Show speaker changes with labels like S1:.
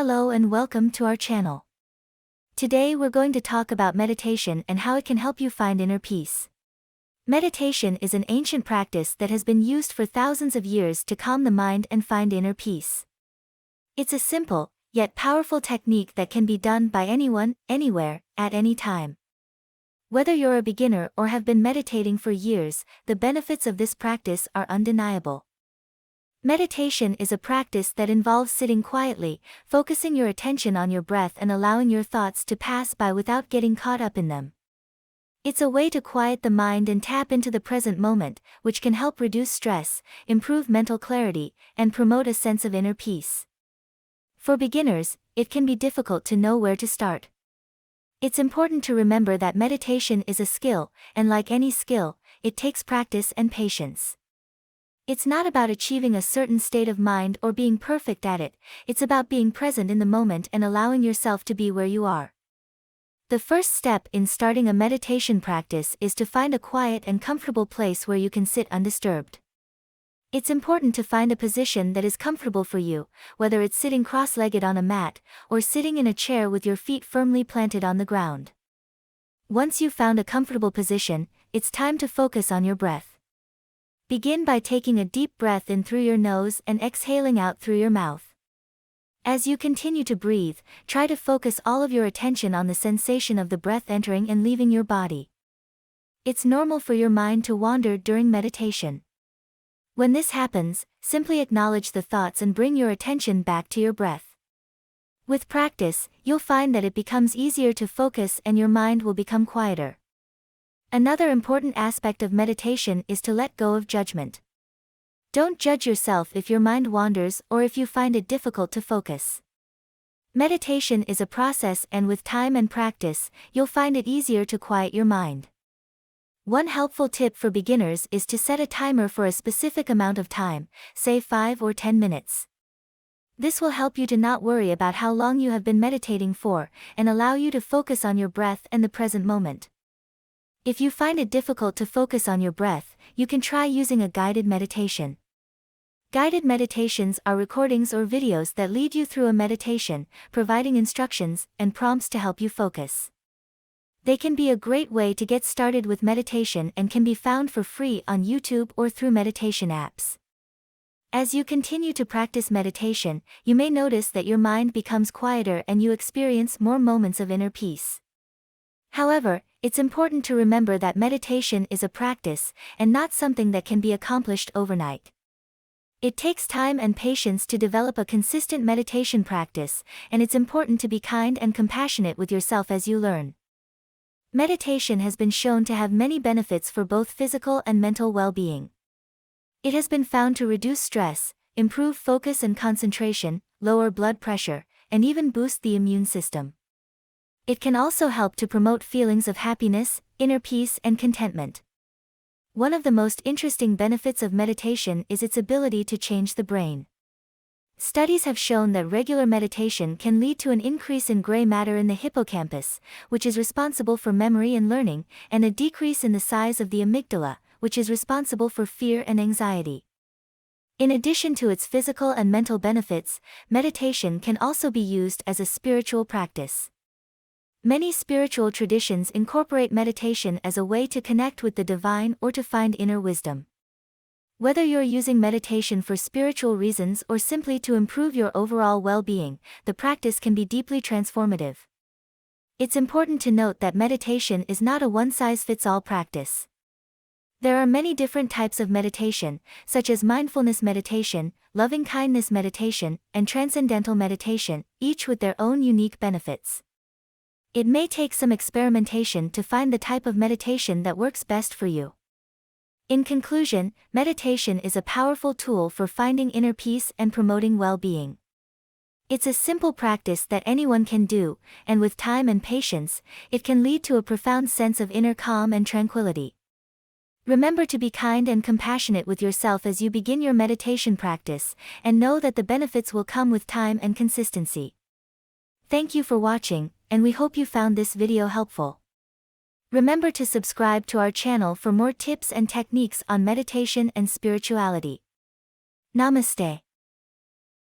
S1: Hello and welcome to our channel. Today we're going to talk about meditation and how it can help you find inner peace. Meditation is an ancient practice that has been used for thousands of years to calm the mind and find inner peace. It's a simple, yet powerful technique that can be done by anyone, anywhere, at any time. Whether you're a beginner or have been meditating for years, the benefits of this practice are undeniable. Meditation is a practice that involves sitting quietly, focusing your attention on your breath and allowing your thoughts to pass by without getting caught up in them. It's a way to quiet the mind and tap into the present moment, which can help reduce stress, improve mental clarity, and promote a sense of inner peace. For beginners, it can be difficult to know where to start. It's important to remember that meditation is a skill, and like any skill, it takes practice and patience. It's not about achieving a certain state of mind or being perfect at it, it's about being present in the moment and allowing yourself to be where you are. The first step in starting a meditation practice is to find a quiet and comfortable place where you can sit undisturbed. It's important to find a position that is comfortable for you, whether it's sitting cross-legged on a mat, or sitting in a chair with your feet firmly planted on the ground. Once you've found a comfortable position, it's time to focus on your breath. Begin by taking a deep breath in through your nose and exhaling out through your mouth. As you continue to breathe, try to focus all of your attention on the sensation of the breath entering and leaving your body. It's normal for your mind to wander during meditation. When this happens, simply acknowledge the thoughts and bring your attention back to your breath. With practice, you'll find that it becomes easier to focus and your mind will become quieter. Another important aspect of meditation is to let go of judgment. Don't judge yourself if your mind wanders or if you find it difficult to focus. Meditation is a process, and with time and practice, you'll find it easier to quiet your mind. One helpful tip for beginners is to set a timer for a specific amount of time, say 5 or 10 minutes. This will help you to not worry about how long you have been meditating for, and allow you to focus on your breath and the present moment. If you find it difficult to focus on your breath, you can try using a guided meditation. Guided meditations are recordings or videos that lead you through a meditation, providing instructions and prompts to help you focus. They can be a great way to get started with meditation and can be found for free on YouTube or through meditation apps. As you continue to practice meditation, you may notice that your mind becomes quieter and you experience more moments of inner peace. However, it's important to remember that meditation is a practice, and not something that can be accomplished overnight. It takes time and patience to develop a consistent meditation practice, and it's important to be kind and compassionate with yourself as you learn. Meditation has been shown to have many benefits for both physical and mental well-being. It has been found to reduce stress, improve focus and concentration, lower blood pressure, and even boost the immune system. It can also help to promote feelings of happiness, inner peace, and contentment. One of the most interesting benefits of meditation is its ability to change the brain. Studies have shown that regular meditation can lead to an increase in gray matter in the hippocampus, which is responsible for memory and learning, and a decrease in the size of the amygdala, which is responsible for fear and anxiety. In addition to its physical and mental benefits, meditation can also be used as a spiritual practice. Many spiritual traditions incorporate meditation as a way to connect with the divine or to find inner wisdom. Whether you're using meditation for spiritual reasons or simply to improve your overall well-being, the practice can be deeply transformative. It's important to note that meditation is not a one-size-fits-all practice. There are many different types of meditation, such as mindfulness meditation, loving-kindness meditation, and transcendental meditation, each with their own unique benefits. It may take some experimentation to find the type of meditation that works best for you. In conclusion, meditation is a powerful tool for finding inner peace and promoting well-being. It's a simple practice that anyone can do, and with time and patience, it can lead to a profound sense of inner calm and tranquility. Remember to be kind and compassionate with yourself as you begin your meditation practice, and know that the benefits will come with time and consistency. Thank you for watching, and we hope you found this video helpful. Remember to subscribe to our channel for more tips and techniques on meditation and spirituality. Namaste.